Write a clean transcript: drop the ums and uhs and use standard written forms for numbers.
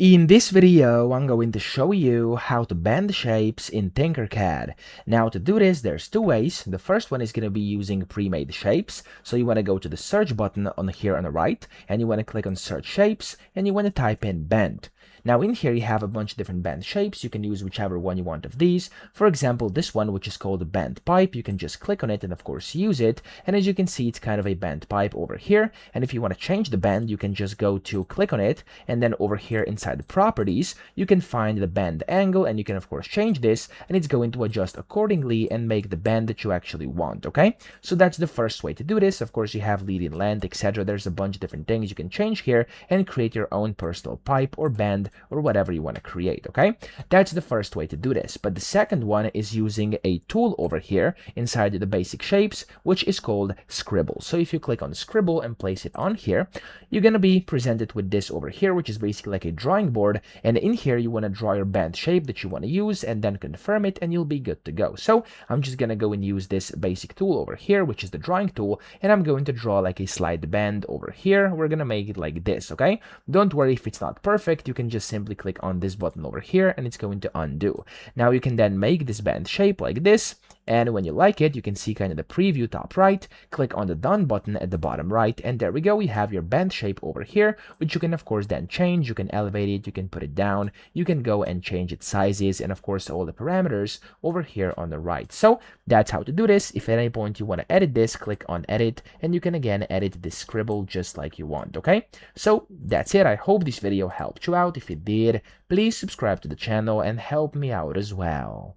In this video, I'm going to show you how to bend shapes in Tinkercad. Now to do this, there's two ways. The first one is going to be using pre-made shapes. So you want to go to the search button on here on the right, and you want to click on search shapes, and you want to type in bend. Now in here you have a bunch of different bend shapes. You can use whichever one you want of these. For example, this one, which is called a bend pipe, you can just click on it and of course use it. And as you can see, it's kind of a bend pipe over here. And if you want to change the bend, you can just go to click on it, and then over here inside the properties, you can find the bend angle, and you can of course change this, and it's going to adjust accordingly and make the bend that you actually want. Okay, so that's the first way to do this. Of course, you have leading length, etc. There's a bunch of different things you can change here and create your own personal pipe or bend or whatever you want to create. Okay, that's the first way to do this. But the second one is using a tool over here inside the basic shapes, which is called scribble. So if you click on scribble and place it on here, you're going to be presented with this over here, which is basically like a drawing board, and in here you want to draw your bend shape that you want to use and then confirm it, and you'll be good to go. So I'm just going to go and use this basic tool over here, which is the drawing tool, and I'm going to draw like a slide bend over here. We're going to make it like this. Okay, don't worry if it's not perfect. You can just simply click on this button over here and it's going to undo. Now you can then make this bend shape like this, and when you like it, you can see kind of the preview top right, click on the done button at the bottom right, and there we go. You have your bend shape over here, which you can of course then change. You can elevate it, you can put it down, you can go and change its sizes, and of course all the parameters over here on the right. So that's how to do this. If at any point you want to edit this, click on edit, and you can again edit this scribble just like you want. Okay, so that's it. I hope this video helped you out. If it did, please subscribe to the channel and help me out as well.